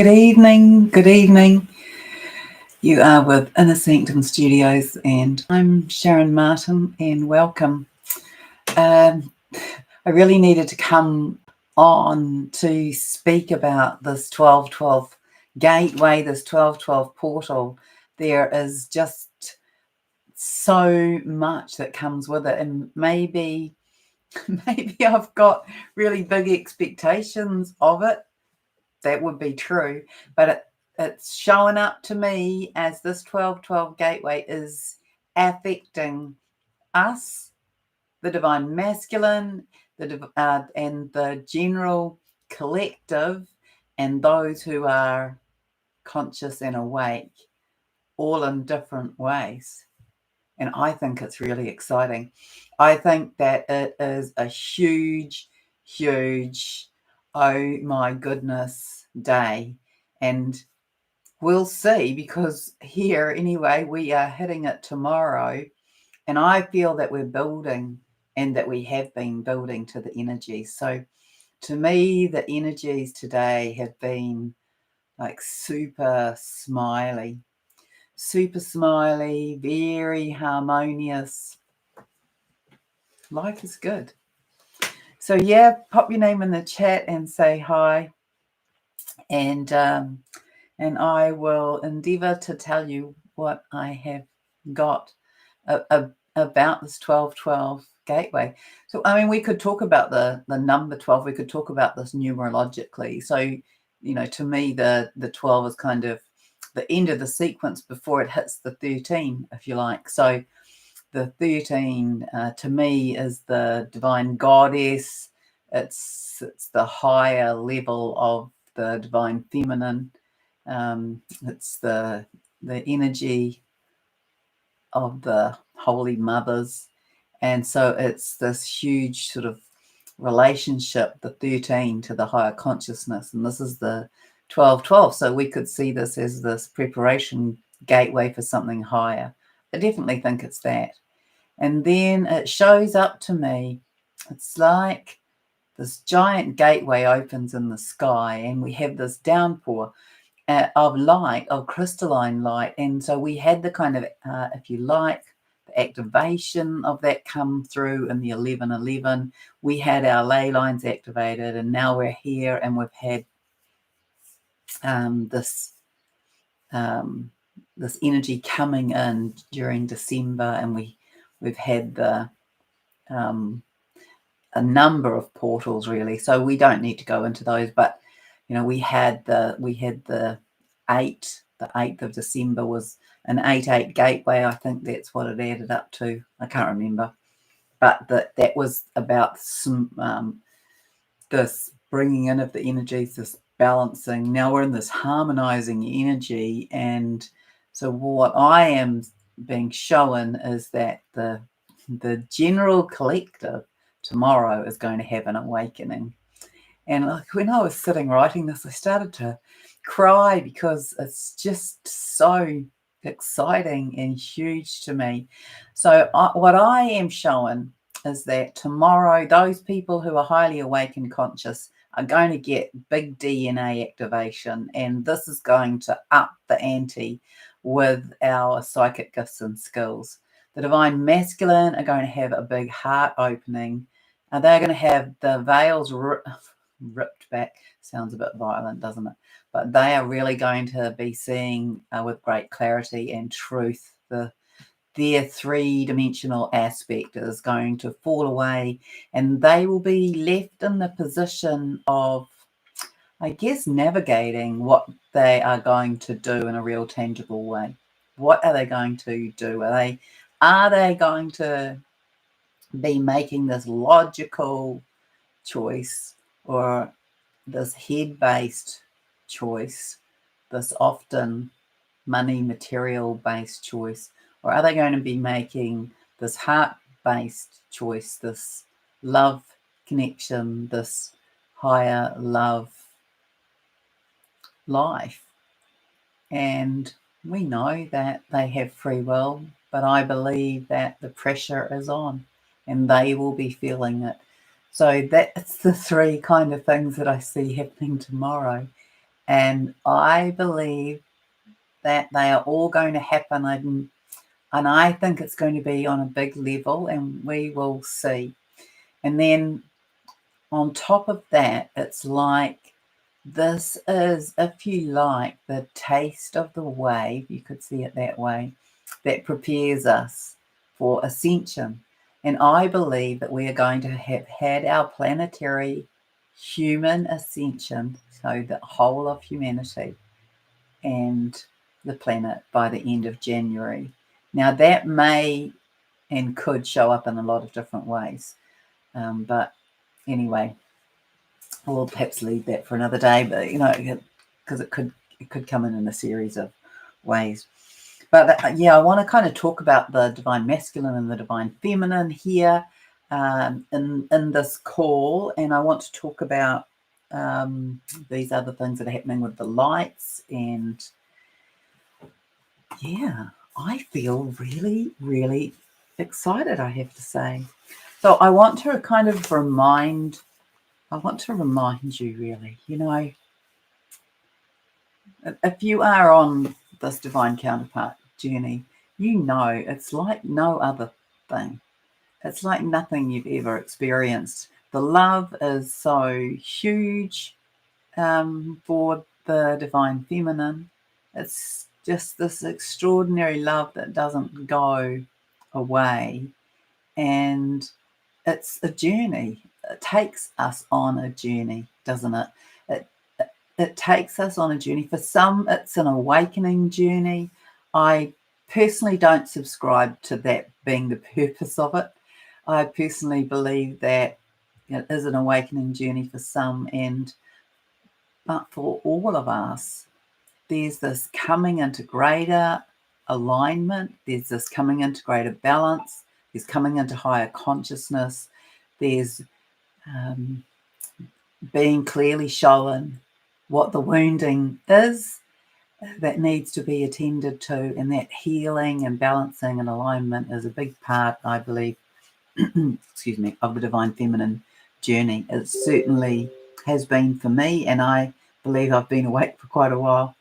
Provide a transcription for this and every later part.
Good evening, good evening. You are with Inner Sanctum Studios and I'm Sharon Martin and welcome. I really needed to come on to speak about this 1212 gateway, this 1212 portal. There is just so much that comes with it, and maybe I've got really big expectations of it. That would be true, but it's showing up to me as this 1212 gateway is affecting us, the divine masculine, and the general collective, and those who are conscious and awake, all in different ways. And I think it's really exciting. I think that it is a huge, oh my goodness day. And we'll see, because here anyway, we are hitting it tomorrow. And I feel that we're building, and that we have been building to the energies. So to me, the energies today have been like super smiley, very harmonious. Life is good. So yeah, pop your name in the chat and say hi, and I will endeavour to tell you what I have got about this 1212 gateway. So I mean, we could talk about the number 12. We could talk about this numerologically. So to me, the 12 is kind of the end of the sequence before it hits the 13, if you like. So the 13 to me is the divine goddess. It's the higher level of the divine feminine. It's the energy of the holy mothers, and so it's this huge sort of relationship, the 13 to the higher consciousness, and this is the 1212. So we could see this as this preparation gateway for something higher. I definitely think it's that. And then it shows up to me, it's like this giant gateway opens in the sky, and we have this downpour of light, of crystalline light. And so we had the kind of, if you like, the activation of that come through in the 1111. We had our ley lines activated, and now we're here, and we've had this energy coming in during December, and we've had the a number of portals, really. So we don't need to go into those, but we had the 8th. The 8th of December was an 8-8 gateway. I think that's what it added up to. I can't remember, but that was about some this bringing in of the energies, this balancing. Now we're in this harmonizing energy, and so what I am being shown is that the general collective tomorrow is going to have an awakening. And like when I was sitting writing this, I started to cry, because it's just so exciting and huge to me. So what I am showing is that tomorrow, those people who are highly awake and conscious are going to get big DNA activation, and this is going to up the ante with our psychic gifts and skills. The divine masculine are going to have a big heart opening. They're going to have the veils ripped back. Sounds a bit violent, doesn't it? But they are really going to be seeing with great clarity and truth. Their three-dimensional aspect is going to fall away, and they will be left in the position of, I guess, navigating what they are going to do in a real tangible way. What are they going to do? Are they going to be making this logical choice, or this head-based choice, this often money, material-based choice? Or are they going to be making this heart-based choice, this love connection, this higher love life? And we know that they have free will, but I believe that the pressure is on, and they will be feeling it. So that's the three kind of things that I see happening tomorrow. And I believe that they are all going to happen, and I think it's going to be on a big level, and we will see. And then on top of that, it's like this is, if you like, the taste of the wave, you could see it that way, that prepares us for ascension. And I believe that we are going to have had our planetary human ascension, so the whole of humanity and the planet, by the end of January. Now, that may and could show up in a lot of different ways. But anyway, we'll perhaps leave that for another day, but because it could come in a series of ways. But yeah, I want to kind of talk about the divine masculine and the divine feminine here in this call, and I want to talk about these other things that are happening with the lights. And yeah, I feel really, really excited, I have to say. So I want to kind of remind you, really, if you are on this divine counterpart journey, it's like no other thing. It's like nothing you've ever experienced. The love is so huge for the divine feminine. It's just this extraordinary love that doesn't go away. And it's a journey. It takes us on a journey, doesn't it? It takes us on a journey. For some, it's an awakening journey. I personally don't subscribe to that being the purpose of it. I personally believe that it is an awakening journey for some, but for all of us, there's this coming into greater alignment. There's this coming into greater balance. There's coming into higher consciousness. There's being clearly shown what the wounding is that needs to be attended to, and that healing and balancing and alignment is a big part, I believe, excuse me, of the divine feminine journey. It certainly has been for me, and I believe I've been awake for quite a while.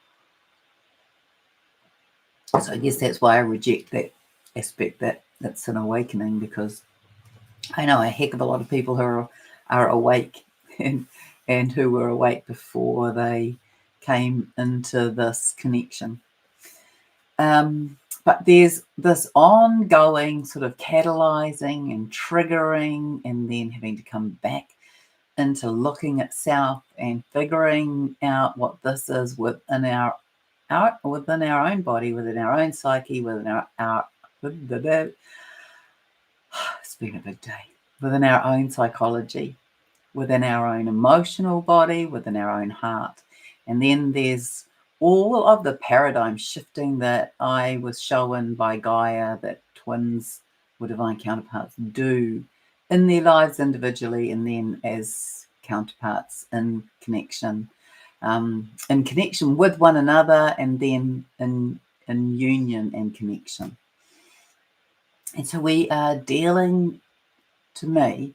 So I guess that's why I reject that aspect that it's an awakening, because I know a heck of a lot of people who are awake and who were awake before they came into this connection. But there's this ongoing sort of catalyzing and triggering, and then having to come back into looking at self and figuring out what this is within our own body, within our own psyche, within our it's been a big day, within our own psychology, within our own emotional body, within our own heart. And then there's all of the paradigm shifting that I was shown by Gaia that twins or divine counterparts do in their lives individually, and then as counterparts in connection with one another, and then in union and connection. And so we are dealing, to me,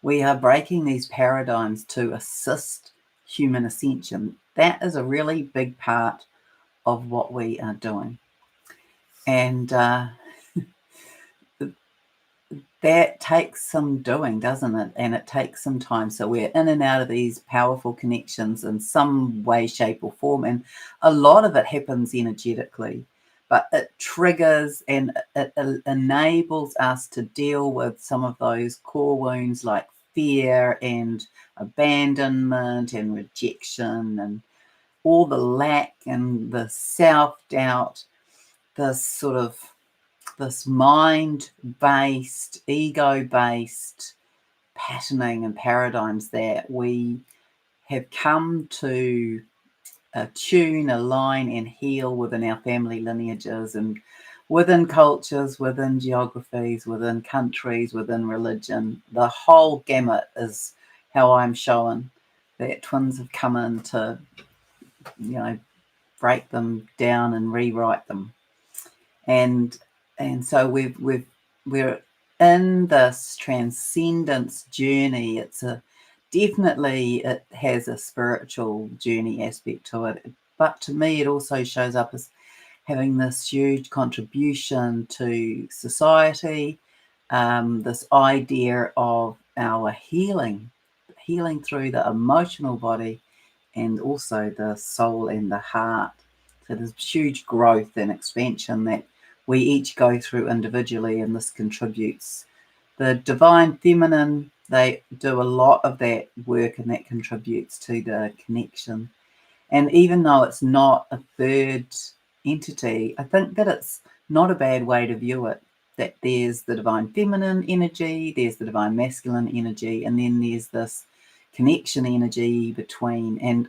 we are breaking these paradigms to assist human ascension. That is a really big part of what we are doing. And that takes some doing, doesn't it? And it takes some time. So we're in and out of these powerful connections in some way, shape, or form. And a lot of it happens energetically, but it triggers and it enables us to deal with some of those core wounds like fear and abandonment and rejection and all the lack and the self-doubt, this mind-based, ego-based patterning and paradigms that we have come to tune, align, and heal within our family lineages and within cultures, within geographies, within countries, within religion. The whole gamut is how I'm shown that twins have come in to, break them down and rewrite them. And so we're in this transcendence journey. It's a definitely it has a spiritual journey aspect to it. But to me, it also shows up as having this huge contribution to society, this idea of our healing through the emotional body and also the soul and the heart. So there's huge growth and expansion that we each go through individually, and this contributes. The divine feminine, they do a lot of that work, and that contributes to the connection. And even though it's not a third entity, I think that it's not a bad way to view it. That there's the divine feminine energy, there's the divine masculine energy, and then there's this connection energy between. And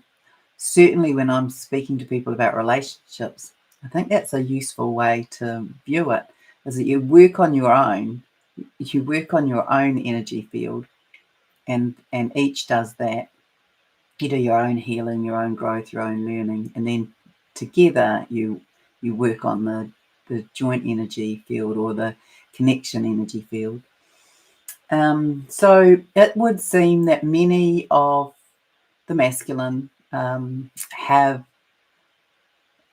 certainly when I'm speaking to people about relationships, I think that's a useful way to view it, is that you work on your own energy field, and each does that. You do your own healing, your own growth, your own learning, and then together you work on the joint energy field or the connection energy field. So it would seem that many of the masculine have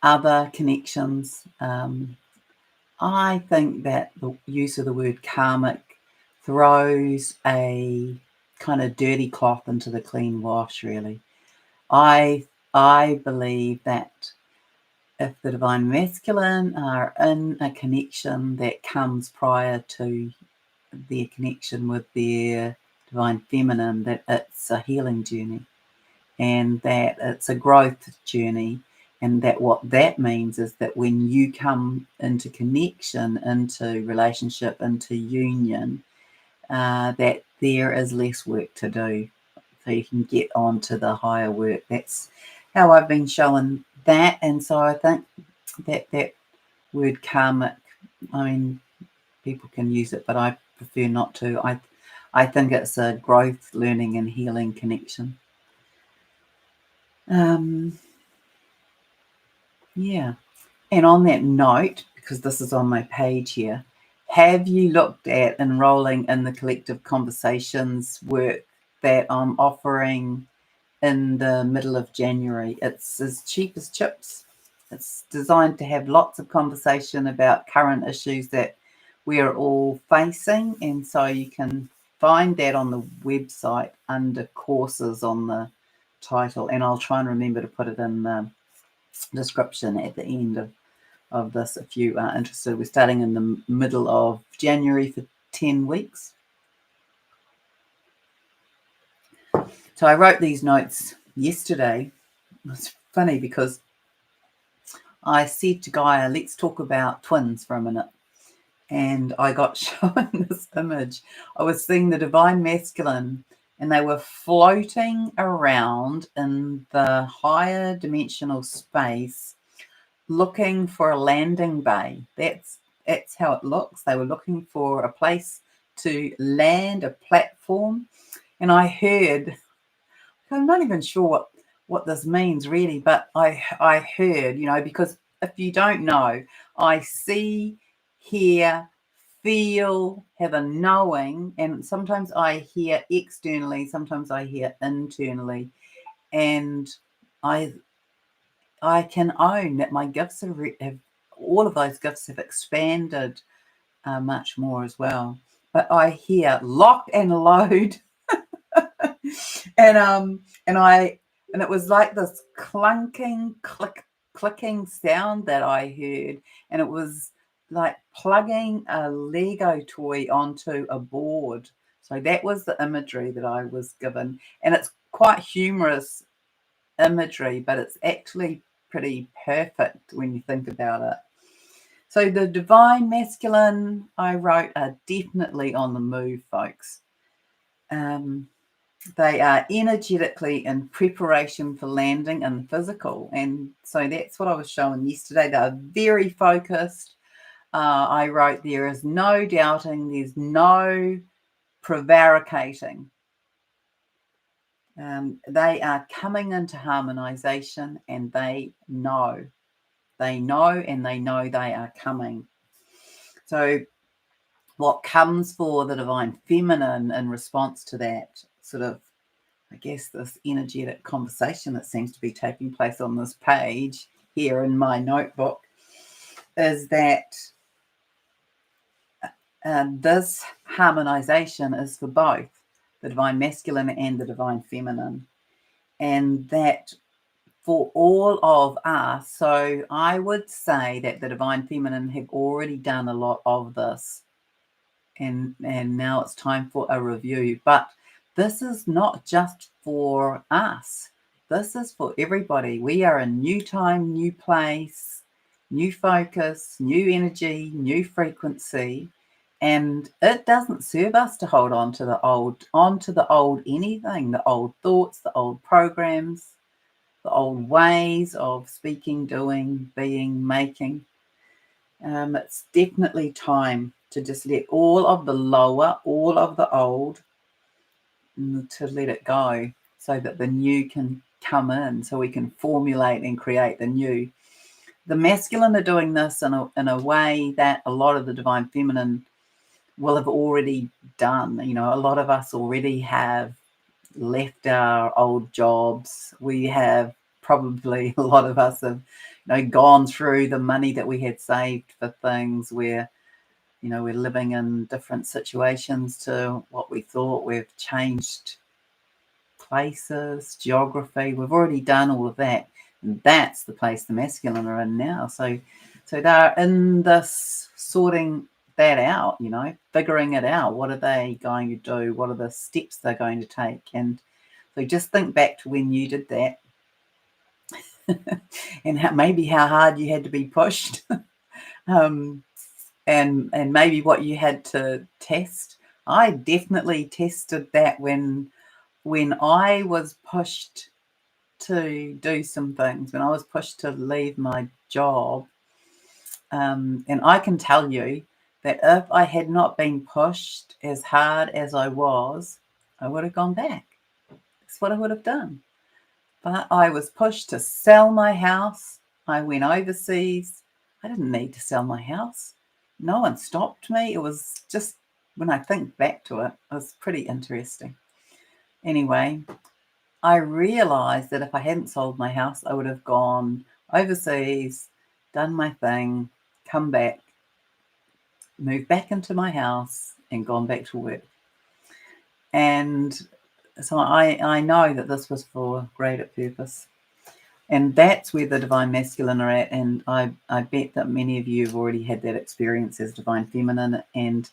other connections. I think that the use of the word karmic throws a kind of dirty cloth into the clean wash, really. I believe that if the divine masculine are in a connection that comes prior to their connection with their divine feminine, that it's a healing journey and that it's a growth journey, and that what that means is that when you come into connection, into relationship, into union, that there is less work to do, so you can get on to the higher work. That's how I've been shown that. And so I think that word karmic, I mean, people can use it, but I prefer not to. I think it's a growth, learning, and healing connection. Yeah. And on that note, because this is on my page here, have you looked at enrolling in the collective conversations work that I'm offering in the middle of January? It's as cheap as chips. It's designed to have lots of conversation about current issues that we're all facing. And so you can find that on the website under courses on the title. And I'll try and remember to put it in the description at the end of this if you are interested. We're starting in the middle of January for 10 weeks. So I wrote these notes yesterday. It's funny because I said to Gaia, let's talk about twins for a minute. And I got shown this image. I was seeing the divine masculine, and they were floating around in the higher dimensional space looking for a landing bay. That's how it looks. They were looking for a place to land, a platform. And I heard, I'm not even sure what this means really, but I heard, because if you don't know, I see, hear, feel, have a knowing, and sometimes I hear externally, sometimes I hear internally, and I can own that my gifts have all of those gifts have expanded much more as well. But I hear lock and load, and it was like this clicking sound that I heard, and it was like plugging a Lego toy onto a board. So that was the imagery that I was given, and it's quite humorous imagery, but it's actually pretty perfect when you think about it. So the divine masculine, I wrote, are definitely on the move, folks. They are energetically in preparation for landing in the physical. And so that's what I was showing yesterday. They are very focused. I wrote, there is no doubting, there's no prevaricating. They are coming into harmonization, and they know. They know, and they know they are coming. So what comes for the divine feminine in response to that sort of I guess, this energetic conversation that seems to be taking place on this page here in my notebook is that this harmonization is for both the divine masculine and the divine feminine. And that for all of us, so I would say that the divine feminine have already done a lot of this. And now it's time for a review. But this is not just for us. This is for everybody. We are in new time, new place, new focus, new energy, new frequency. And it doesn't serve us to hold on to the old anything, the old thoughts, the old programs, the old ways of speaking, doing, being, making. It's definitely time to just let all of the lower, all of the old, to let it go so that the new can come in, so we can formulate and create the new. The masculine are doing this in a way that a lot of the divine feminine will have already done. You know, a lot of us already have left our old jobs. We have probably, a lot of us have, gone through the money that we had saved for things where, we're living in different situations to what we thought. We've changed places, geography. We've already done all of that. And that's the place the masculine are in now. So they're in this sorting that out, figuring it out. What are they going to do? What are the steps they're going to take? And so just think back to when you did that and maybe how hard you had to be pushed. And maybe what you had to test. I definitely tested that when I was pushed to do some things, when I was pushed to leave my job. And I can tell you that if I had not been pushed as hard as I was, I would have gone back. That's what I would have done. But I was pushed to sell my house. I went overseas. I didn't need to sell my house. No one stopped me. It was just, when I think back to it, it was pretty interesting. Anyway, I realized that if I hadn't sold my house, I would have gone overseas, done my thing, come back, moved back into my house, and gone back to work. And so I know that this was for greater purpose. And that's where the divine masculine are at. And I bet that many of you have already had that experience as divine feminine. And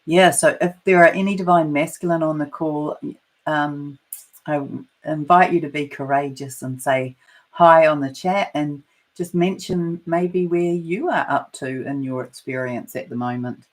yeah, so if there are any divine masculine on the call, I invite you to be courageous and say hi on the chat and just mention maybe where you are up to in your experience at the moment.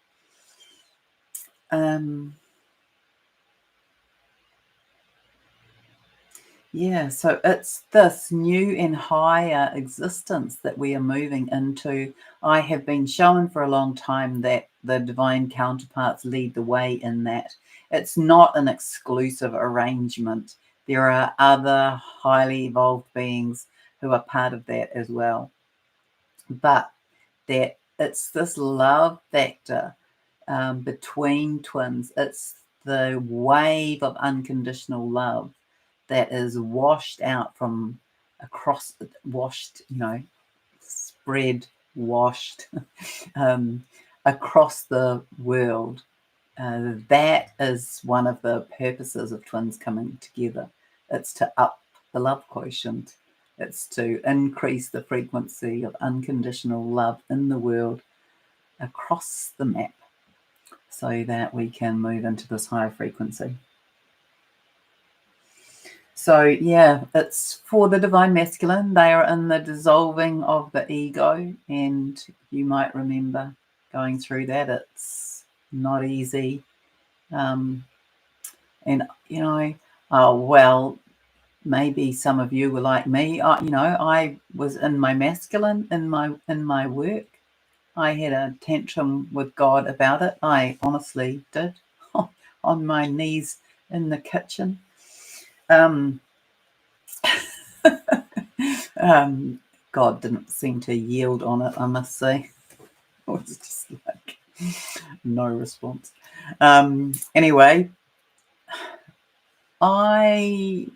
Yeah, so it's this new and higher existence that we are moving into. I have been shown for a long time that the divine counterparts lead the way in that. It's not an exclusive arrangement. There are other highly evolved beings who are part of that as well. But that it's this love factor between twins. It's the wave of unconditional love that is washed out from across, spread, washed across the world. That is one of the purposes of twins coming together. It's to up the love quotient. It's to increase the frequency of unconditional love in the world across the map so that we can move into this higher frequency. So yeah, it's for the divine masculine. They are in the dissolving of the ego, and you might remember going through that. It's not easy. And maybe some of you were like me. I was in my masculine in my work. I had a tantrum with God about it. I honestly did, on my knees in the kitchen. God didn't seem to yield on it, I must say. It was just like no response. Anyway, well,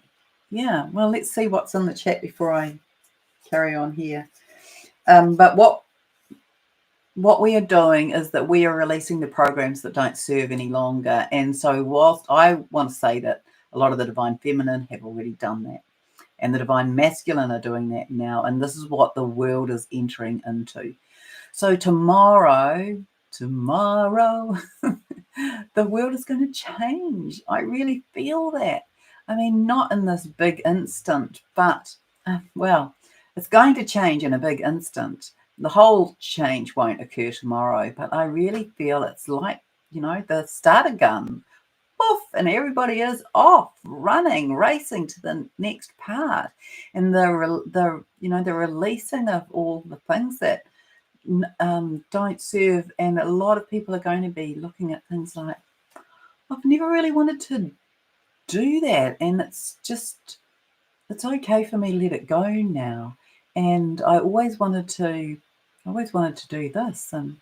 let's see what's in the chat before I carry on here. But what we are doing is that we are releasing the programs that don't serve any longer. And so whilst I want to say that a lot of the divine feminine have already done that, and the divine masculine are doing that now, and this is what the world is entering into. So tomorrow, the world is going to change. I really feel that. I mean, not in this big instant, but, well, it's going to change in a big instant. The whole change won't occur tomorrow, but I really feel it's like, the starter gun. Poof, and everybody is off, running, racing to the next part. And the releasing of all the things that don't serve. And a lot of people are going to be looking at things like, I've never really wanted to do that, and it's okay for me to let it go now. And I always wanted to do this, and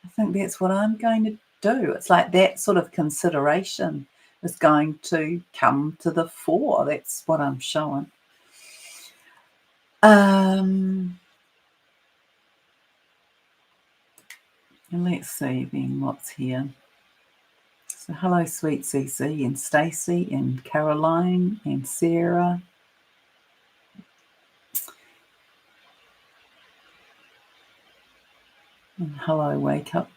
I think that's what I'm going to do. It's like that sort of consideration is going to come to the fore. That's what I'm showing. And let's see then what's here. So hello, sweet CC and Stacey and Caroline and Sarah. And hello, Wake Up.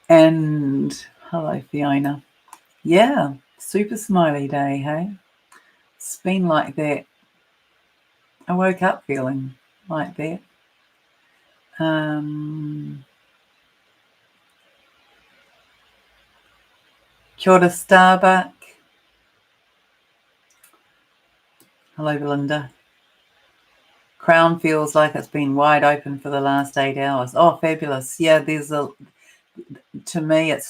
And hello, Fiona. Yeah, super smiley day, hey? It's been like that. I woke up feeling like that. Kia ora, Starbuck. Hello, Belinda. Crown feels like it's been wide open for the last 8 hours. Oh, fabulous. Yeah, to me it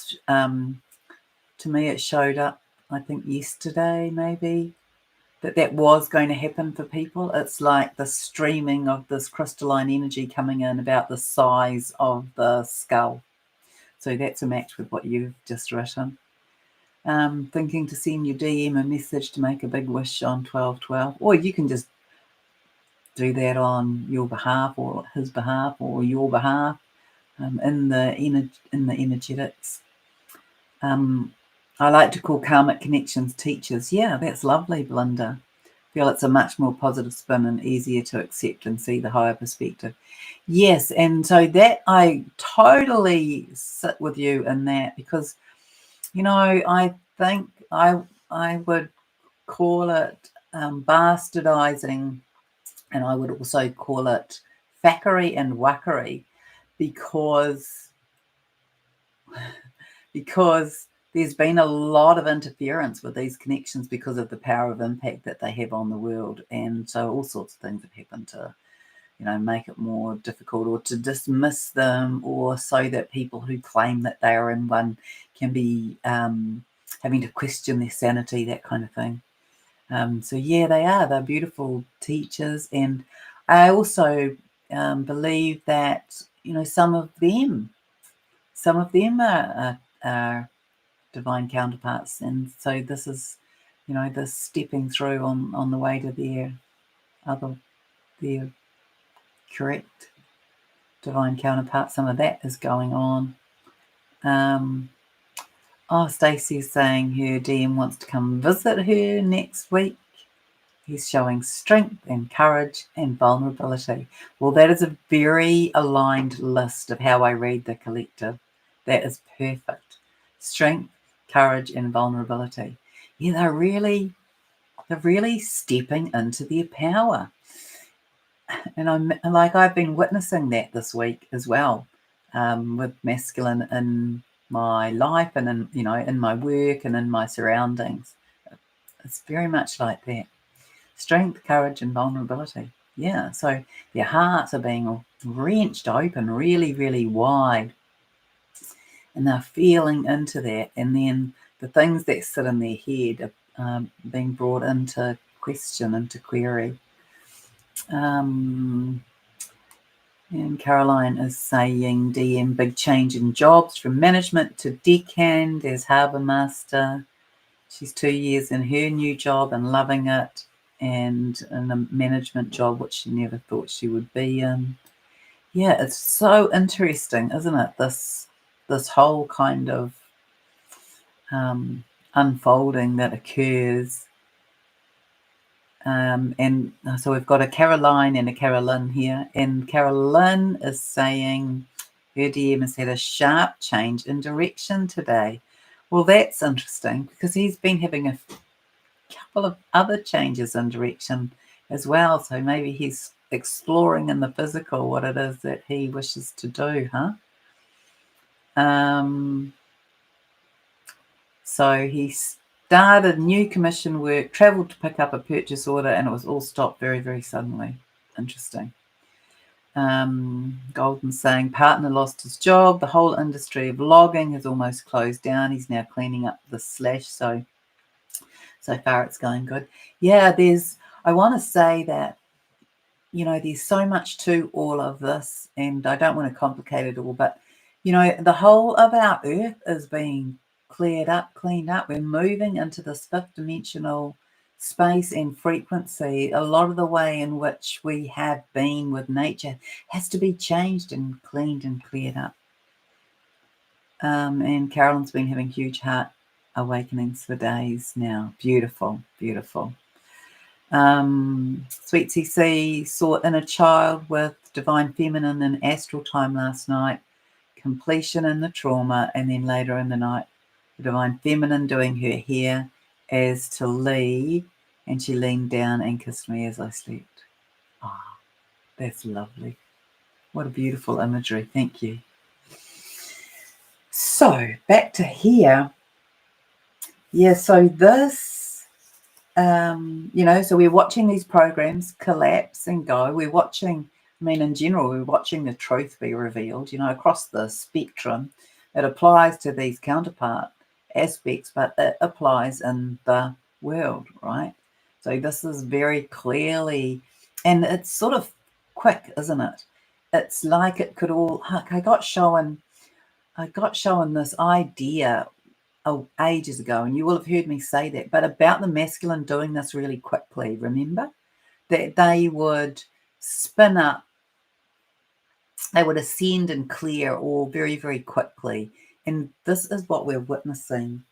showed up, I think yesterday maybe, that was going to happen for people. It's like the streaming of this crystalline energy coming in about the size of the skull. So that's a match with what you've just written. Thinking to send your DM a message to make a big wish on 12/12, or you can just do that on your behalf or his behalf or your behalf, in the energetics. I like to call karmic connections teachers. Yeah, that's lovely, Belinda. I feel it's a much more positive spin and easier to accept and see the higher perspective. Yes, and so that I totally sit with you in that, because I think I would call it bastardizing, and I would also call it fackery and wackery, because there's been a lot of interference with these connections because of the power of impact that they have on the world. And so all sorts of things have happened to, make it more difficult or to dismiss them, or so that people who claim that they are in one can be having to question their sanity, that kind of thing. So yeah, they're beautiful teachers. And I also believe that, some of them are divine counterparts, and so this is, this stepping through on the way to their correct divine counterpart. Some of that is going on. Stacey's saying her DM wants to come visit her next week. He's showing strength and courage and vulnerability. Well, that is a very aligned list of how I read the collective. That is perfect. Strength, courage, and vulnerability. Yeah, they're really stepping into their power. And I've been witnessing that this week as well, with masculine in my life and in my work and in my surroundings. It's very much like that. Strength, courage, and vulnerability. Yeah, so their hearts are being wrenched open really, really wide, and they're feeling into that. And then the things that sit in their head are being brought into question, into query. And Caroline is saying, DM, big change in jobs from management to deckhand as harbour master. She's 2 years in her new job and loving it, and in a management job which she never thought she would be in. Yeah, it's so interesting, isn't it? This whole kind of unfolding that occurs. And so we've got a Caroline and a Carolyn here, and Carolyn is saying her DM has had a sharp change in direction today. Well, that's interesting because he's been having a couple of other changes in direction as well. So maybe he's exploring in the physical what it is that he wishes to do, huh? So he started new commission work, travelled to pick up a purchase order, and it was all stopped very, very suddenly. Interesting. Golden saying partner lost his job. The whole industry of logging has almost closed down. He's now cleaning up the slash. So far it's going good. Yeah, I want to say that, there's so much to all of this, and I don't want to complicate it all, but, the whole of our earth is being cleaned up. We're moving into this fifth dimensional space and frequency. A lot of the way in which we have been with nature has to be changed and cleaned and cleared up. And Carolyn's been having huge heart awakenings for days now. Beautiful, beautiful. Sweet CC saw inner child with divine feminine and astral time last night, completion in the trauma, and then later in the night, the divine feminine doing her hair as to lead, and she leaned down and kissed me as I slept. Ah, that's lovely. What a beautiful imagery. Thank you. So back to here. Yeah, so this, so we're watching these programs collapse and go. We're watching, in general, we're watching the truth be revealed, across the spectrum. It applies to these counterpart aspects, but it applies in the world, right? So this is very clearly, and it's sort of quick, isn't it? It's like it could all, I got shown this idea ages ago, and you will have heard me say that, but about the masculine doing this really quickly. Remember that they would spin up, they would ascend and clear all very, very quickly. And this is what we're witnessing.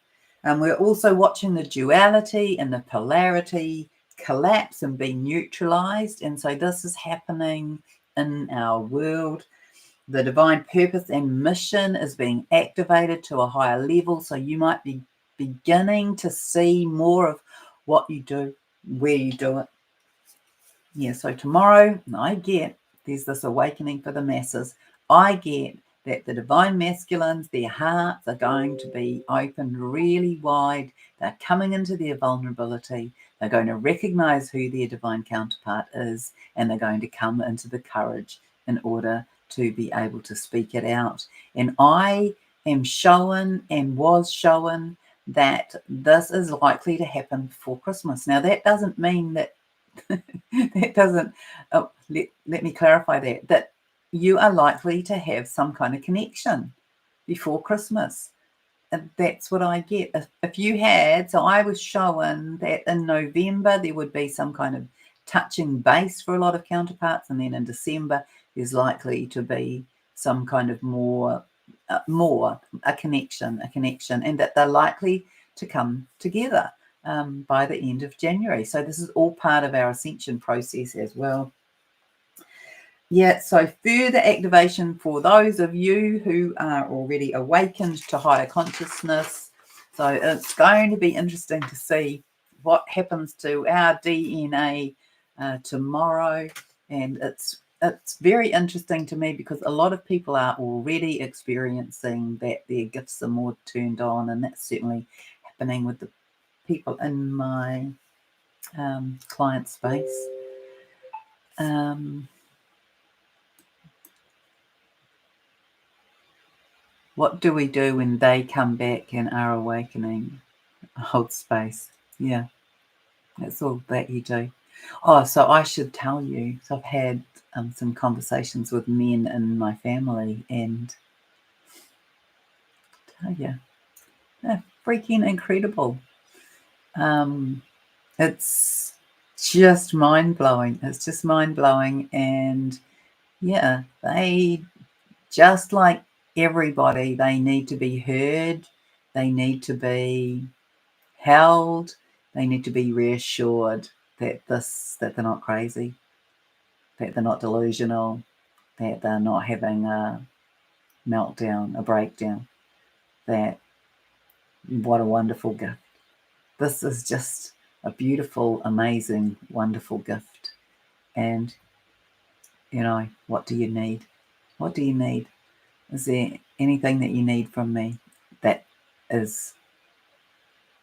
And we're also watching the duality and the polarity collapse and be neutralized. And so this is happening in our world. The divine purpose and mission is being activated to a higher level. So you might be beginning to see more of what you do, where you do it. Yeah, so tomorrow I get there's this awakening for the masses. I get that the divine masculines, their hearts are going to be opened really wide. They're coming into their vulnerability. They're going to recognize who their divine counterpart is, and they're going to come into the courage in order to be able to speak it out. And I am shown and was shown that this is likely to happen before Christmas. Now, that doesn't mean that that doesn't, let me clarify that you are likely to have some kind of connection before Christmas. And that's what I get. If you had, so I was shown that in November there would be some kind of touching base for a lot of counterparts, and then in December there's likely to be some kind of more a connection, and that they're likely to come together by the end of January. So this is all part of our ascension process as well. Yeah, so further activation for those of you who are already awakened to higher consciousness. So it's going to be interesting to see what happens to our DNA tomorrow. And it's very interesting to me because a lot of people are already experiencing that their gifts are more turned on, and that's certainly happening with the people in my client space. What do we do when they come back and are awakening? Hold space. Yeah, that's all that you do. Oh, so I should tell you. So I've had some conversations with men in my family, and tell you, they're freaking incredible. It's just mind-blowing. It's just mind-blowing. And yeah, they, just like everybody, they need to be heard. They need to be held. They need to be reassured that they're not crazy, that they're not delusional, that they're not having a meltdown, a breakdown. That what a wonderful gift. This is just a beautiful, amazing, wonderful gift. And what do you need? What do you need? Is there anything that you need from me? That is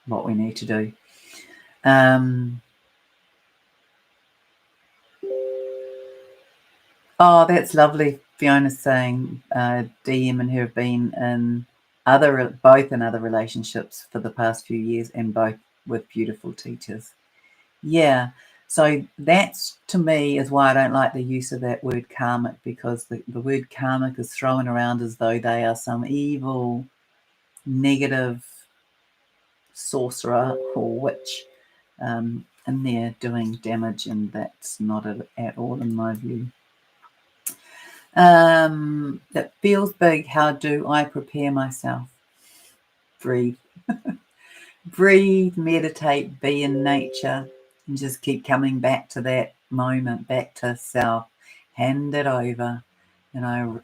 what we need to do. Oh, that's lovely. Fiona's saying DM and her have been in both in other relationships for the past few years, and both with beautiful teachers. Yeah. So that's, to me, is why I don't like the use of that word karmic, because the word karmic is thrown around as though they are some evil, negative sorcerer or witch in there doing damage, and that's not it at all in my view. It feels big. How do I prepare myself? Breathe. Breathe, meditate, be in nature, and just keep coming back to that moment, back to self. Hand it over,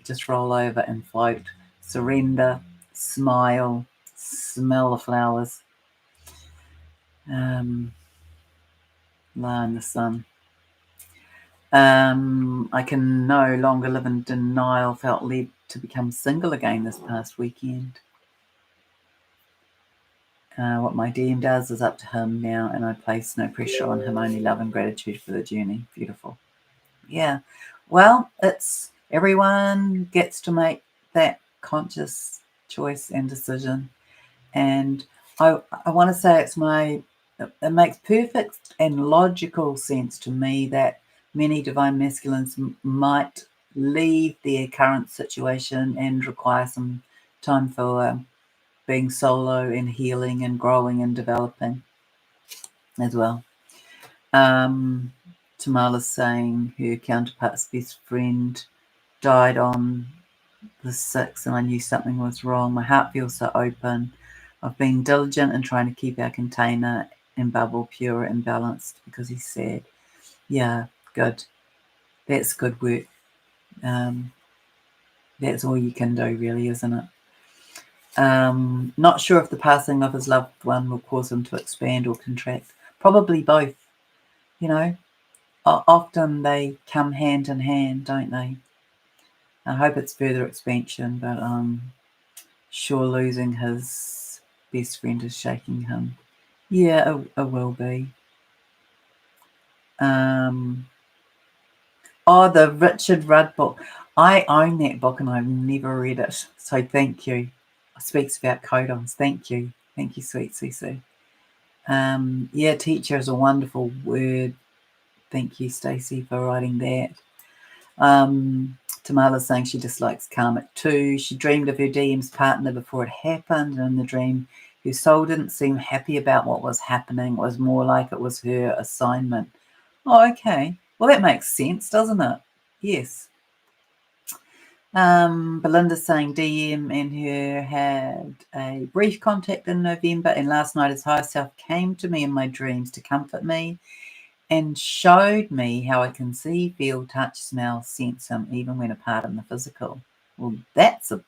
just roll over and float. Surrender, smile, smell the flowers, lie in the sun. I can no longer live in denial. Felt led to become single again this past weekend. What my DM does is up to him now, and I place no pressure on him, only love and gratitude for the journey. Beautiful. Yeah. Well, it's everyone gets to make that conscious choice and decision. And I want to say it makes perfect and logical sense to me that many divine masculines might leave their current situation and require some time for being solo and healing and growing and developing as well. Tamala's saying her counterpart's best friend died on the 6th, and I knew something was wrong. My heart feels so open. I've been diligent in trying to keep our container and bubble pure and balanced because he's sad. Yeah, good. That's good work. That's all you can do, really, isn't it? Not sure if the passing of his loved one will cause him to expand or contract. Probably both. Often they come hand in hand, don't they? I hope it's further expansion, but sure losing his best friend is shaking him. Yeah, it will be. The Richard Rudd book. I own that book and I've never read it, so thank you. It speaks about codons. Thank you, sweet Cece. Yeah, teacher is a wonderful word. Thank you, Stacey, for writing that. Tamala's saying she dislikes karmic too. She dreamed of her DM's partner before it happened, and in the dream, her soul didn't seem happy about what was happening. It was more like it was her assignment. Oh, okay. Well, that makes sense, doesn't it? Yes. Belinda's saying DM and her had a brief contact in November, and last night his higher self came to me in my dreams to comfort me and showed me how I can see, feel, touch, smell, sense him, even when apart in the physical. Well, that's a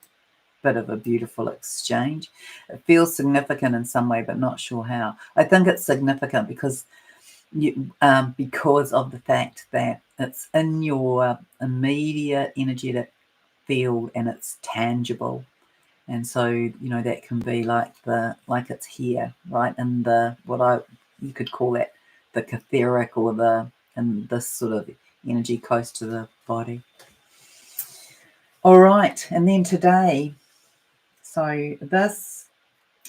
bit of a beautiful exchange. It feels significant in some way, but not sure how. I think it's significant because of the fact that it's in your immediate energetic field and it's tangible. And so, that can be like it's here, right? In you could call it the etheric or and this sort of energy close to the body. All right. And then today, so this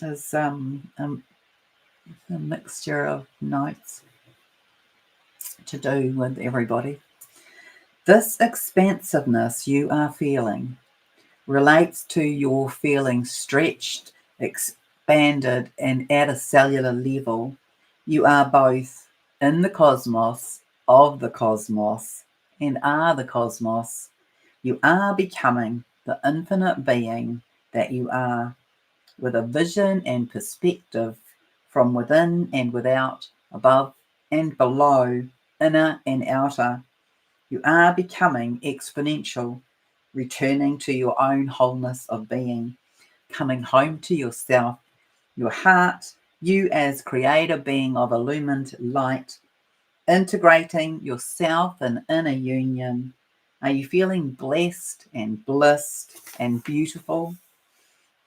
is a mixture of notes to do with everybody. This expansiveness you are feeling relates to your feeling stretched, expanded, and at a cellular level, You are both in the cosmos, of the cosmos, and are the cosmos. You are becoming the infinite being that you are, with a vision and perspective from within and without, above and below, inner and outer. You are becoming exponential, returning to your own wholeness of being, coming home to yourself, your heart, you as creator being of illumined light, integrating yourself in inner union. Are you feeling blessed and blissed and beautiful?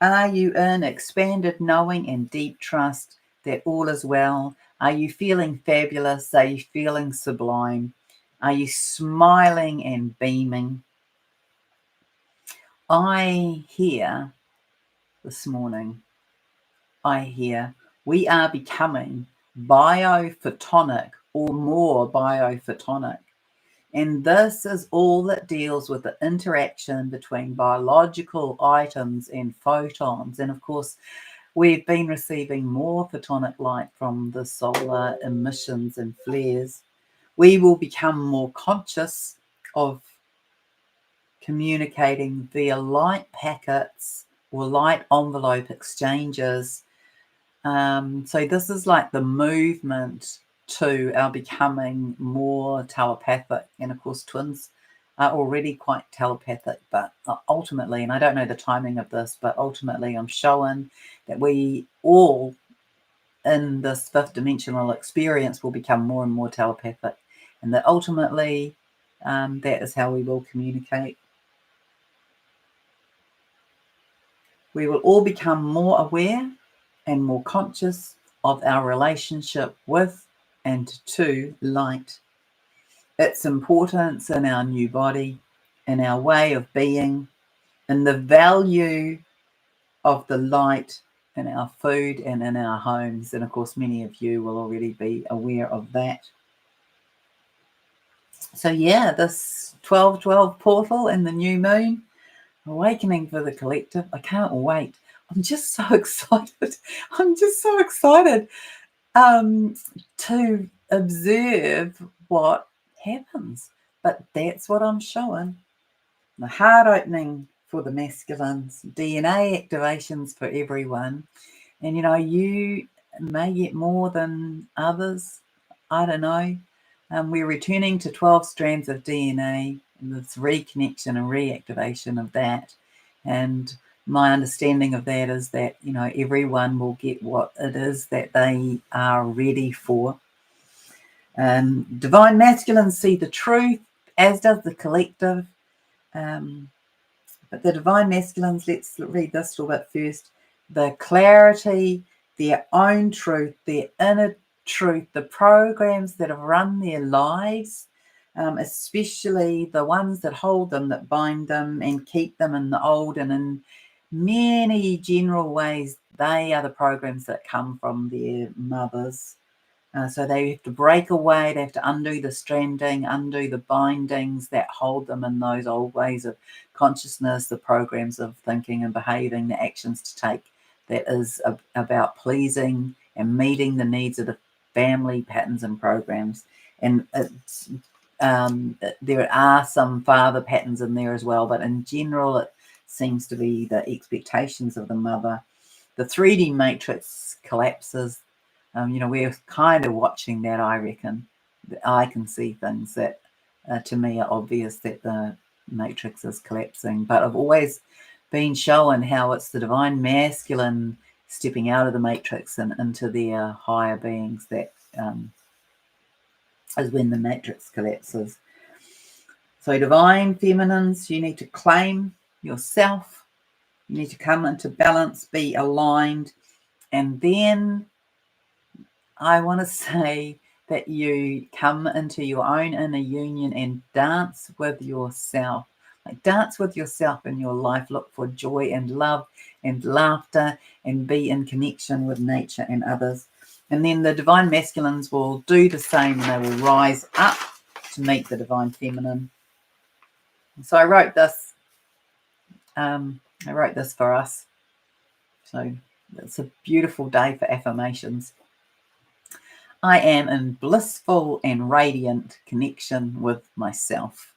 Are you in expanded knowing and deep trust that all is well? Are you feeling fabulous? Are you feeling sublime? Are you smiling and beaming? I hear this morning, we are becoming biophotonic or more biophotonic. And this is all that deals with the interaction between biological items and photons. And of course, we've been receiving more photonic light from the solar emissions and flares. We will become more conscious of communicating via light packets or light envelope exchanges. So this is like the movement to our becoming more telepathic. And of course, twins are already quite telepathic, but ultimately, and I don't know the timing of this, but ultimately I'm showing that we all in this fifth dimensional experience will become more and more telepathic, and that ultimately that is how we will communicate. We will all become more aware and more conscious of our relationship with and to light, its importance in our new body, in our way of being, in the value of the light in our food and in our homes. And of course, many of you will already be aware of that. So yeah, this 12/12 portal and the new moon, awakening for the collective. I can't wait. I'm just so excited. I'm just so excited to observe what happens. But that's what I'm showing. The heart opening for the masculines, DNA activations for everyone. And you may get more than others. I don't know. We're returning to 12 strands of DNA, and this reconnection and reactivation of that. And my understanding of that is that, everyone will get what it is that they are ready for. Divine masculines see the truth, as does the collective. But the divine masculines, let's read this a little bit first. The clarity, their own truth, their inner truth, the programs that have run their lives, especially the ones that hold them, that bind them and keep them in the old, and in many general ways, they are the programs that come from their mothers. So they have to break away, they have to undo the stranding, undo the bindings that hold them in those old ways of consciousness, the programs of thinking and behaving, the actions to take that is about pleasing and meeting the needs of the family patterns and programs. And it's, there are some father patterns in there as well, but in general, it seems to be the expectations of the mother. The 3D matrix collapses. We're kind of watching that, I reckon. I can see things that to me are obvious that the matrix is collapsing, but I've always been shown how it's the divine masculine stepping out of the matrix and into their higher beings that is when the matrix collapses. So divine feminines, you need to claim yourself, you need to come into balance, be aligned, and then I want to say that you come into your own inner union and dance with yourself. Like dance with yourself in your life. Look for joy and love and laughter and be in connection with nature and others. And then the divine masculines will do the same, and they will rise up to meet the divine feminine. So I wrote this. I wrote this for us. So it's a beautiful day for affirmations. I am in blissful and radiant connection with myself,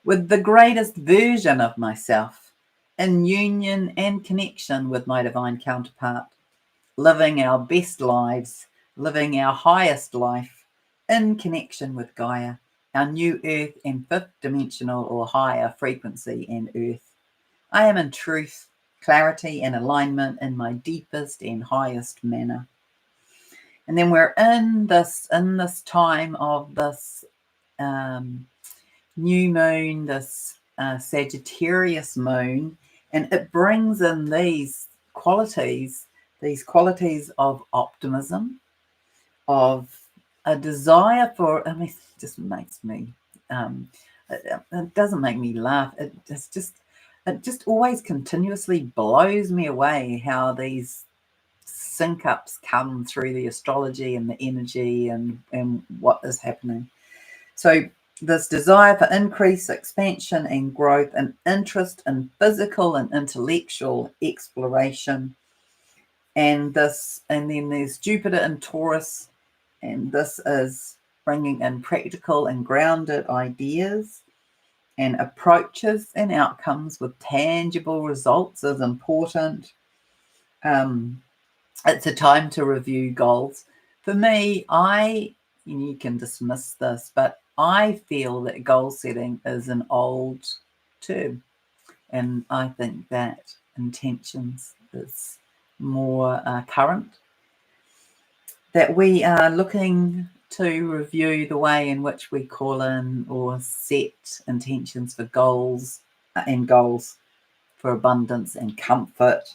with the greatest version of myself, in union and connection with my divine counterpart, living our best lives, living our highest life, in connection with Gaia, our new earth and fifth dimensional or higher frequency and earth. I am in truth, clarity, and alignment in my deepest and highest manner. And then we're in this time of this new moon, this Sagittarius moon, and it brings in these qualities of optimism, of a desire for. I mean, it just makes me. It doesn't make me laugh. It just always continuously blows me away how these sync ups come through the astrology and the energy and what is happening. So this desire for increase, expansion and growth, and interest in physical and intellectual exploration. And then there's Jupiter in Taurus, and this is bringing in practical and grounded ideas and approaches and outcomes with tangible results is important. It's a time to review goals. For me, you can dismiss this, but I feel that goal setting is an old term. And I think that intentions is more current. That we are looking to review the way in which we call in or set intentions for goals and goals for abundance and comfort.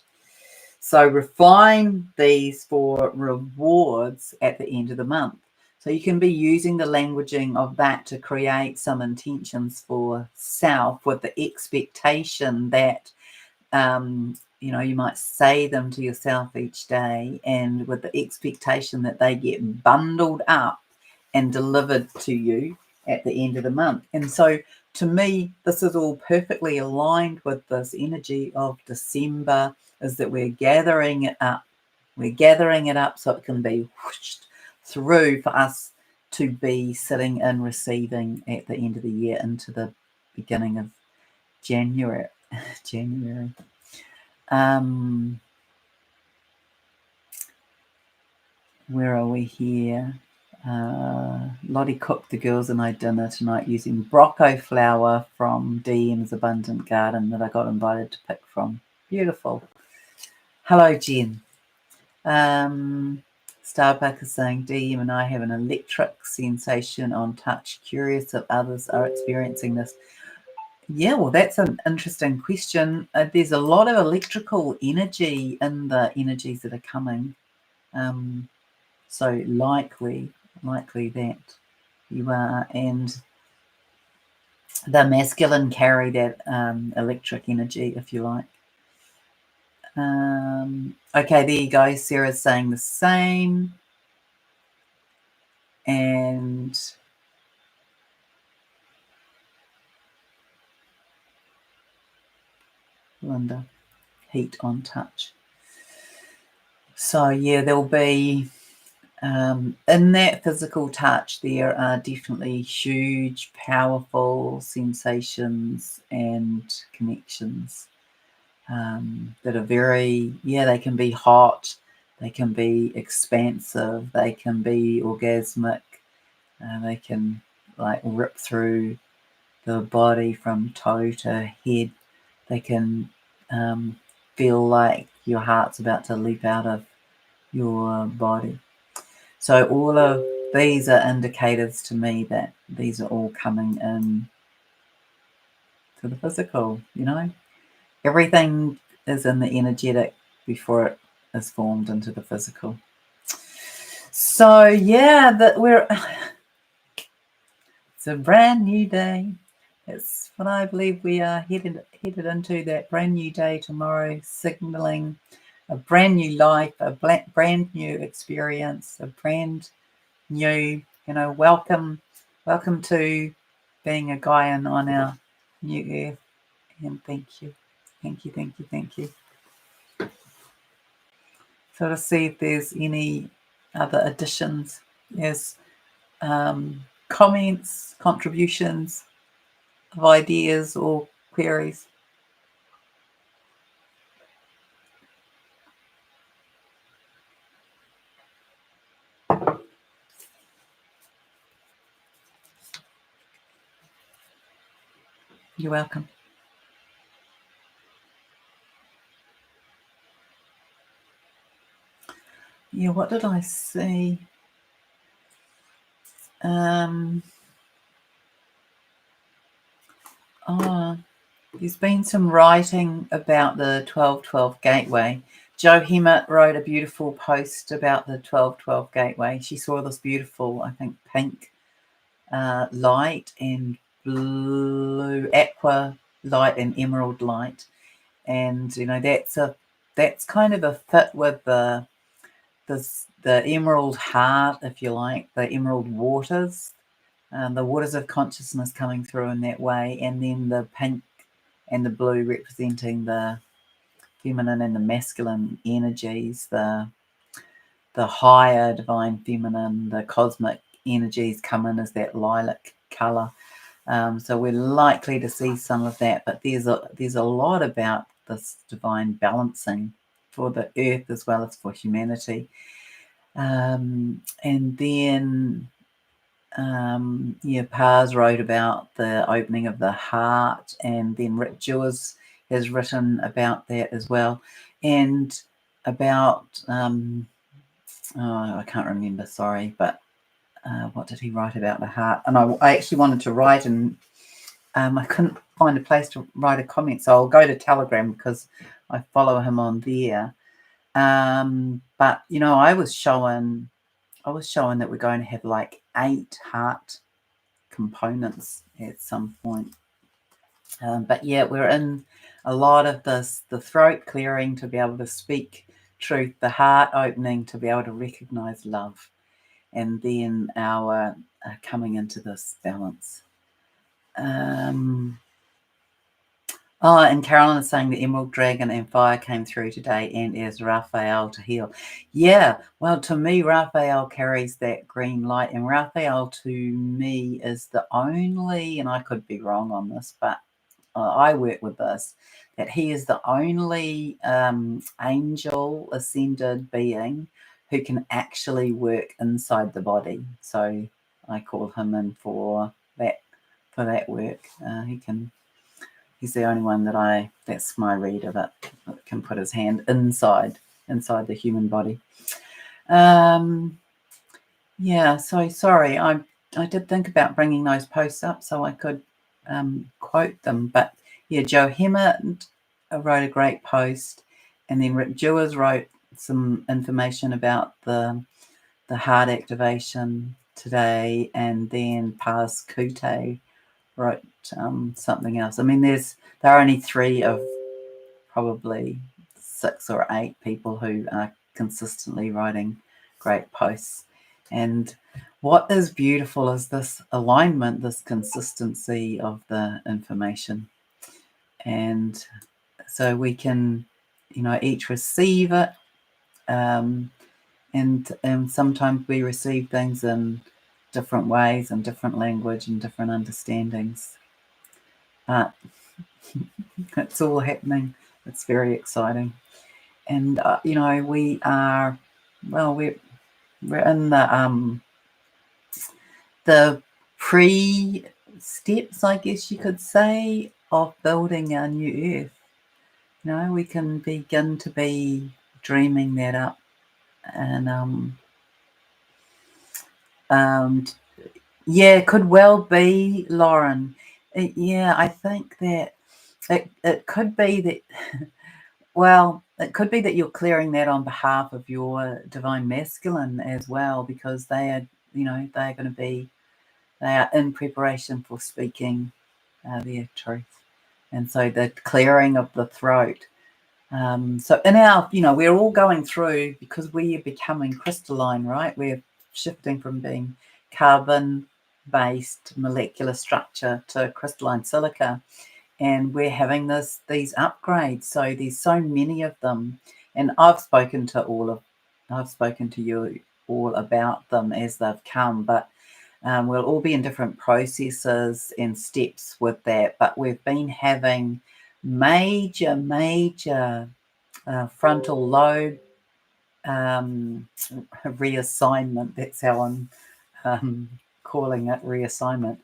So refine these for rewards at the end of the month. So you can be using the languaging of that to create some intentions for self with the expectation that, you might say them to yourself each day and with the expectation that they get bundled up and delivered to you at the end of the month. And so to me, this is all perfectly aligned with this energy of December, is that we're gathering it up. We're gathering it up so it can be whooshed through for us to be sitting and receiving at the end of the year into the beginning of January. Where are we here? Lottie cooked the girls and I dinner tonight using Brocco flour from DM's Abundant Garden that I got invited to pick from. Beautiful. Hello, Jen. Starbuck is saying DM and I have an electric sensation on touch. Curious if others are experiencing this. Yeah, well, that's an interesting question. There's a lot of electrical energy in the energies that are coming. So likely that you are, and the masculine carry that electric energy, if you like. Okay, there you go. Sarah's saying the same. And Linda, heat on touch. So yeah, there'll be in that physical touch, there are definitely huge, powerful sensations and connections that are very, they can be hot, they can be expansive, they can be orgasmic, they can like rip through the body from toe to head. They can feel like your heart's about to leap out of your body. So all of these are indicators to me that these are all coming in to the physical, Everything is in the energetic before it is formed into the physical. So it's a brand new day. It's what I believe we are headed into, that brand new day tomorrow, signaling a brand new life, a brand new experience, a brand new, welcome to being a Gaian on our new earth. And thank you. So to see if there's any other additions, yes, comments, contributions of ideas or queries? You're welcome. Yeah, what did I see? There's been some writing about the 1212 Gateway. Jo Hemmett wrote a beautiful post about the 1212 Gateway. She saw this beautiful, I think, pink light and blue aqua light and emerald light, and that's kind of a fit with the emerald heart, if you like, the emerald waters, the waters of consciousness coming through in that way, and then the pink and the blue representing the feminine and the masculine energies, the higher divine feminine, the cosmic energies come in as that lilac color. So we're likely to see some of that, but there's a lot about this divine balancing for the earth as well as for humanity. And then Pars wrote about the opening of the heart, and then Rick Jewers has written about that as well, and about I can't remember, sorry, but what did he write about the heart? And I actually wanted to write, and I couldn't find a place to write a comment, so I'll go to Telegram because I follow him on there. But I was showing that we're going to have like 8 heart components at some point. But yeah, we're in a lot of this, the throat clearing to be able to speak truth, the heart opening to be able to recognize love, and then our coming into this balance. And Carolyn is saying the Emerald Dragon and fire came through today, and as Raphael to heal. Yeah, well, to me, Raphael carries that green light, and Raphael to me is the only, and I could be wrong on this, but I work with this, that he is the only angel ascended being who can actually work inside the body. So I call him in for that work. He's the only one that's my read of it, that can put his hand inside the human body. Yeah, so sorry, I did think about bringing those posts up so I could quote them, but yeah, Jo Hemmett wrote a great post, and then Rick Jewers wrote some information about the heart activation today, and then Paz Kute wrote something else. I mean, there are only 3 of probably 6 or 8 people who are consistently writing great posts. And what is beautiful is this alignment, this consistency of the information. And so we can, each receive it. And sometimes we receive things in different ways and different language and different understandings. But it's all happening. It's very exciting. And, we are, well, we're in the pre-steps, I guess you could say, of building our new earth. We can begin to be dreaming that up. And yeah, could well be, Lauren. Yeah, I think that it could be that, well, it could be that you're clearing that on behalf of your divine masculine as well, because they are, they are in preparation for speaking their truth. And so the clearing of the throat. So in our, we're all going through, because we are becoming crystalline, right? We're shifting from being carbon-based molecular structure to crystalline silica. And we're having these upgrades. So there's so many of them. And I've spoken to you all about them as they've come, but we'll all be in different processes and steps with that. But we've been having major frontal lobe reassignment. That's how I'm calling it, reassignment.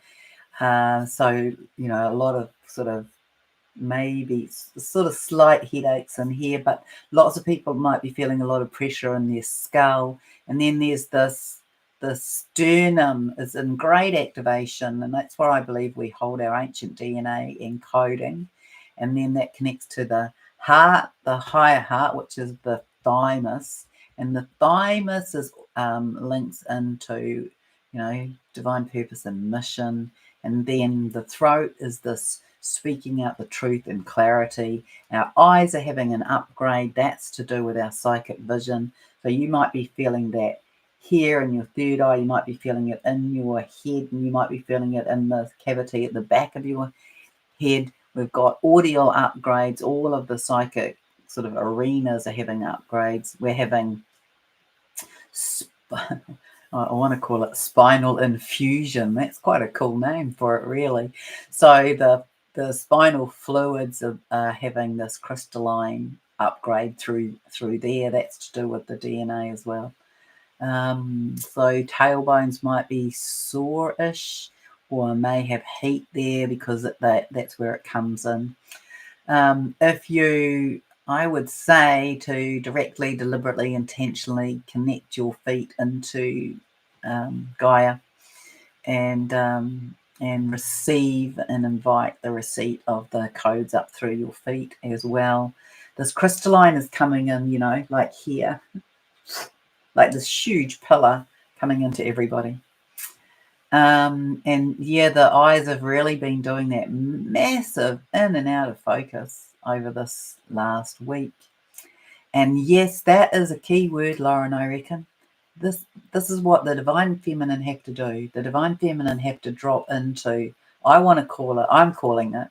So, a lot of sort of maybe sort of slight headaches in here, but lots of people might be feeling a lot of pressure in their skull. And then there's the sternum is in great activation, and that's where I believe we hold our ancient DNA encoding. And then that connects to the heart, the higher heart, which is the thymus. And the thymus is links into, divine purpose and mission. And then the throat is this speaking out the truth and clarity. Our eyes are having an upgrade. That's to do with our psychic vision. So you might be feeling that here in your third eye, you might be feeling it in your head, and you might be feeling it in the cavity at the back of your head. We've got audio upgrades. All of the psychic sort of arenas are having upgrades. We're having I want to call it spinal infusion. That's quite a cool name for it, really. So the spinal fluids are having this crystalline upgrade through there. That's to do with the DNA as well. So tailbones might be sore-ish, or may have heat there because that's where it comes in. I would say to directly, deliberately, intentionally connect your feet into Gaia and receive and invite the receipt of the codes up through your feet as well. This crystalline is coming in, like here, like this huge pillar coming into everybody. And yeah, the eyes have really been doing that massive in and out of focus over this last week. And yes, that is a key word, Lauren, I reckon. This is what the divine feminine have to do. The divine feminine have to drop into, I'm calling it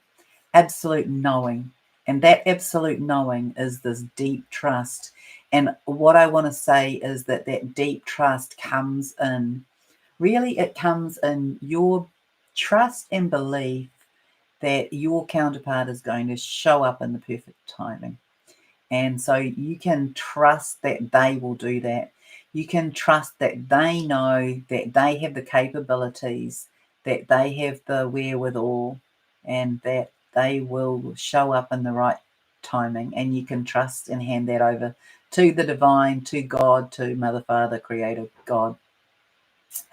absolute knowing. And that absolute knowing is this deep trust. And what I want to say is that deep trust comes in, really, it comes in your trust and belief that your counterpart is going to show up in the perfect timing. And so you can trust that they will do that. You can trust that they know that they have the capabilities, that they have the wherewithal, and that they will show up in the right timing. And you can trust and hand that over to the divine, to God, to Mother, Father, Creator, God,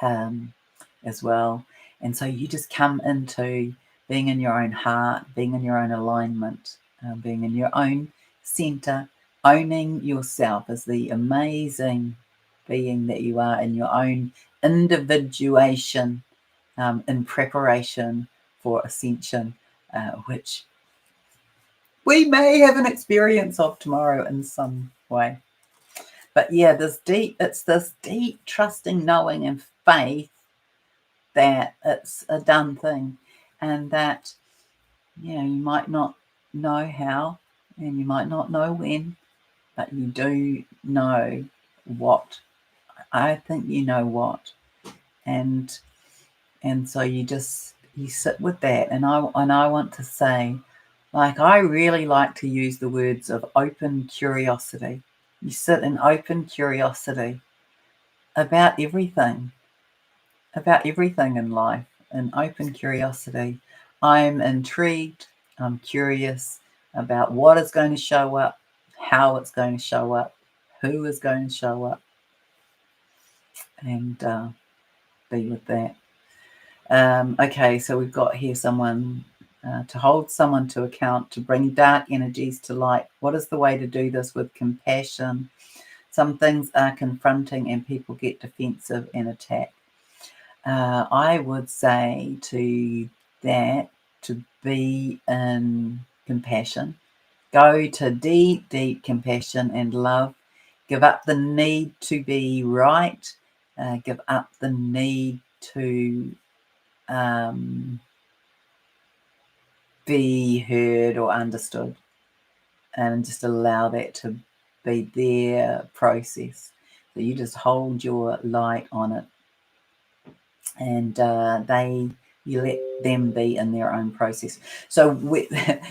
as well. And so you just come into being in your own heart, being in your own alignment, being in your own center, owning yourself as the amazing being that you are in your own individuation, in preparation for ascension, which we may have an experience of tomorrow in some way. But yeah, it's this deep trusting, knowing and faith that it's a done thing, and that you might not know how and you might not know when, but you do know what. I think you know what. And so you sit with that. And I want to say, like, I really like to use the words of open curiosity. You sit in open curiosity about everything in life, an open curiosity. I'm intrigued, I'm curious about what is going to show up, how it's going to show up, who is going to show up, and be with that. Okay, so we've got here someone to hold someone to account, to bring dark energies to light. What is the way to do this with compassion? Some things are confronting and people get defensive and attack. I would say to that, to be in compassion. Go to deep, deep compassion and love. Give up the need to be right. Give up the need to be heard or understood. And just allow that to be their process. So you just hold your light on it, and you let them be in their own process. So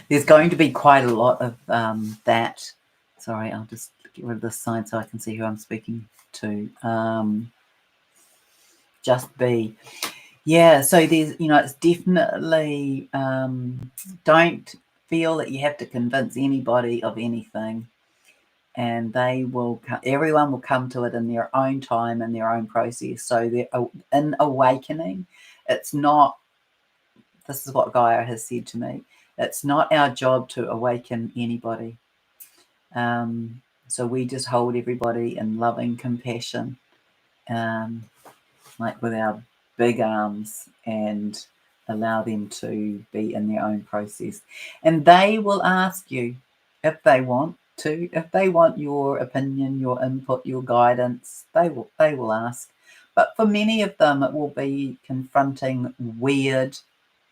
there's going to be quite a lot of that. Sorry, I'll just get rid of this sign so I can see who I'm speaking to. Just be. Yeah, so there's, it's definitely, don't feel that you have to convince anybody of anything, and everyone will come to it in their own time and their own process. So they're in awakening. It's not, this is what Gaia has said to me, it's not our job to awaken anybody. So we just hold everybody in loving compassion, like with our big arms, and allow them to be in their own process. And they will ask you if they want to, if they want your opinion, your input, your guidance, they will ask. But for many of them, it will be confronting, weird.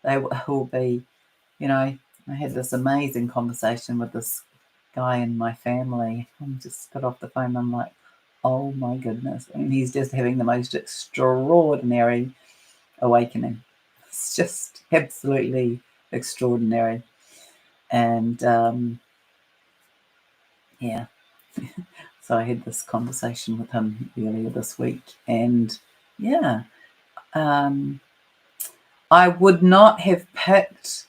They will be, I had this amazing conversation with this guy in my family. I just got off the phone. I'm like, oh my goodness. I mean, he's just having the most extraordinary awakening. It's just absolutely extraordinary. And yeah, so I had this conversation with him earlier this week. And yeah, I would not have picked,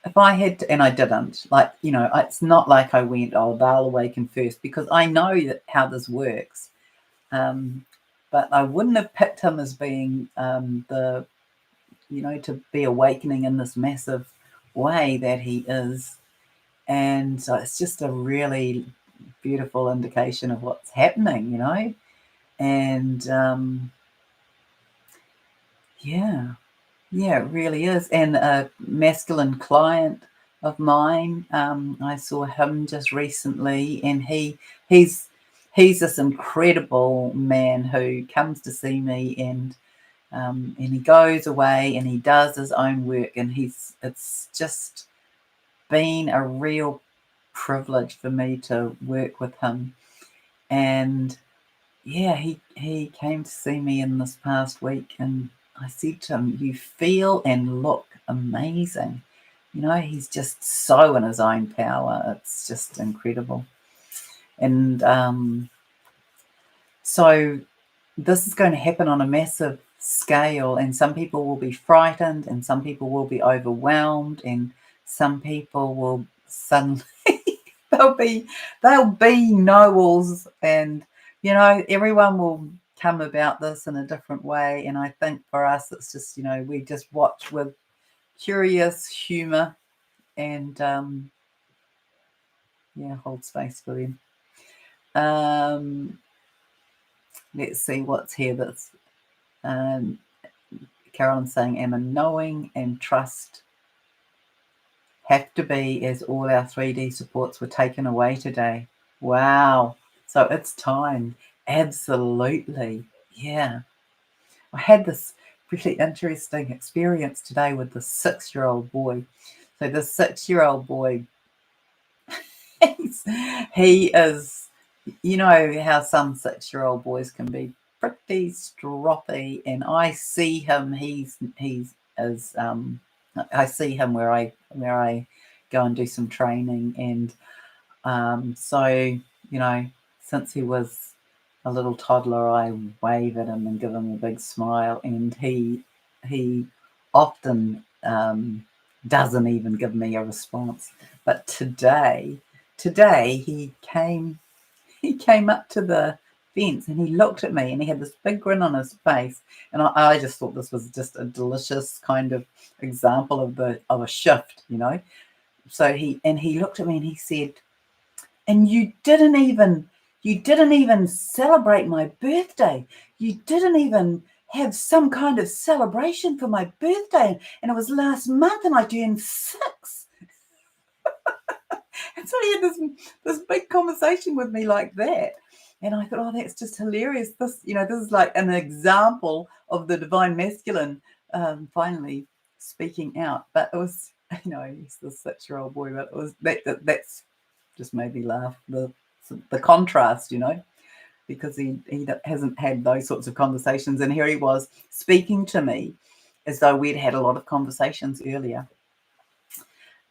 if I had to, and I didn't, it's not like I went, oh, they'll awaken first, because I know how this works. But I wouldn't have picked him as being to be awakening in this massive way that he is. And so it's just a really beautiful indication of what's happening, and yeah, it really is. And a masculine client of mine, I saw him just recently, and he's this incredible man who comes to see me, and he goes away and he does his own work, and it's just been a real privilege for me to work with him. And yeah, he came to see me in this past week, and I said to him, you feel and look amazing. He's just so in his own power. It's just incredible. And so this is going to happen on a massive scale, and some people will be frightened, and some people will be overwhelmed, and some people will suddenly they'll be know-alls, and everyone will come about this in a different way. And I think for us, it's just we just watch with curious humor, and hold space for them. Let's see what's here. That's Carolyn's saying, Emma, knowing and trust have to be, as all our 3D supports were taken away today. Wow. So it's time. Absolutely. Yeah. I had this really interesting experience today with the 6-year-old boy. So the 6-year-old boy, he is, how some 6-year-old boys can be pretty stroppy, and I see him. I see him where I go and do some training, and so since he was a little toddler, I wave at him and give him a big smile, and he often doesn't even give me a response. But today he came up to the fence, and he looked at me, and he had this big grin on his face, and I just thought this was just a delicious kind of example of a shift, So he looked at me and he said, and you didn't even celebrate my birthday. You didn't even have some kind of celebration for my birthday, and it was last month, and I turned 6. And so he had this big conversation with me like that. And I thought, oh, that's just hilarious. This is like an example of the divine masculine finally speaking out. But it was, he's the 6-year-old boy, but it was that's just made me laugh. The contrast, because he hasn't had those sorts of conversations. And here he was speaking to me as though we'd had a lot of conversations earlier.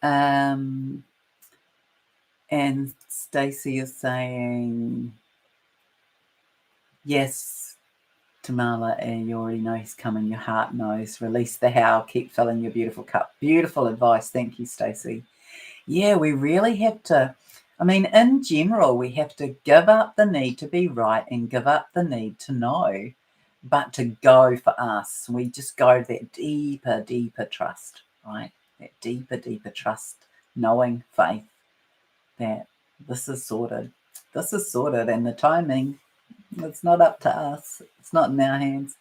And Stacey is saying, yes, Tamala, and you already know he's coming. Your heart knows. Release the how. Keep filling your beautiful cup. Beautiful advice. Thank you, Stacey. Yeah, we really have to. I mean, in general, we have to give up the need to be right and give up the need to know, but to go for us. We just go to that deeper, deeper trust, right? That deeper, deeper trust, knowing faith that this is sorted. This is sorted, and the timing, it's not up to us. It's not in our hands.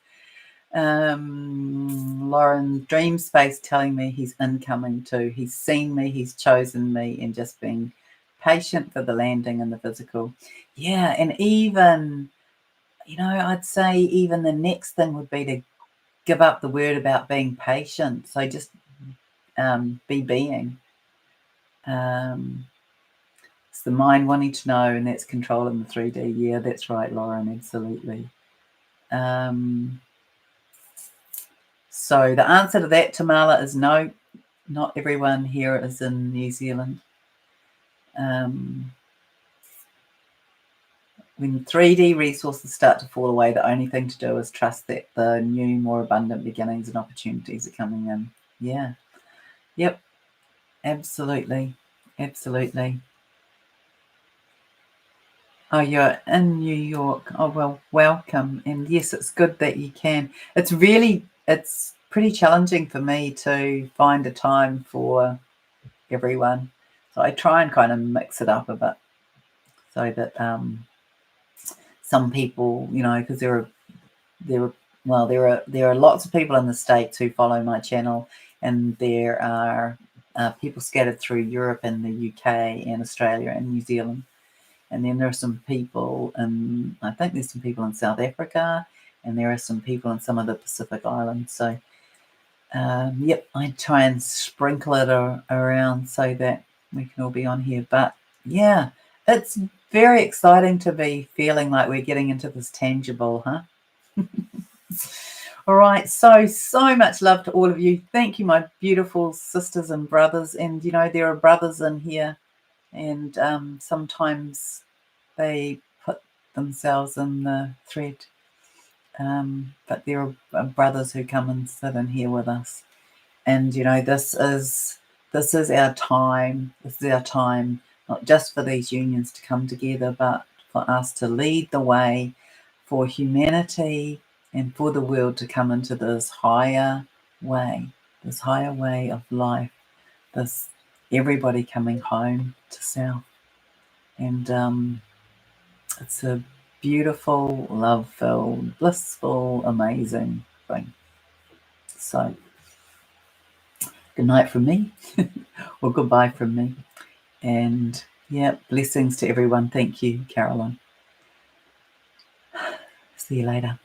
Lauren, Dream Space telling me he's incoming too. He's seen me, he's chosen me, and just being patient for the landing and the physical. Yeah, and even, I'd say even the next thing would be to give up the word about being patient. So just be being. It's the mind wanting to know, and that's controlling the 3D. Yeah, that's right, Lauren, absolutely. So the answer to that, Tamala, is no. Not everyone here is in New Zealand. When 3D resources start to fall away, the only thing to do is trust that the new, more abundant beginnings and opportunities are coming in. Yeah. Yep. Absolutely. Absolutely. Oh, you're in New York. Oh, well, welcome. And yes, it's good that you can. It's pretty challenging for me to find a time for everyone. So I try and kind of mix it up a bit so that some people, because there are lots of people in the States who follow my channel, and there are people scattered through Europe and the UK and Australia and New Zealand. And then there are some people I think there's some people in South Africa, and there are some people in some of the Pacific Islands. So, yep, I try and sprinkle it around so that we can all be on here. But yeah, it's very exciting to be feeling like we're getting into this tangible, huh? All right, so much love to all of you. Thank you, my beautiful sisters and brothers. And there are brothers in here, and sometimes they put themselves in the thread, but there are brothers who come and sit in here with us. And this is our time. This is our time, not just for these unions to come together, but for us to lead the way for humanity and for the world to come into this higher way of life, this everybody coming home to self. And it's a beautiful, love-filled, blissful, amazing thing. So good night from me, or goodbye from me. And yeah, blessings to everyone. Thank you, Carolyn. See you later.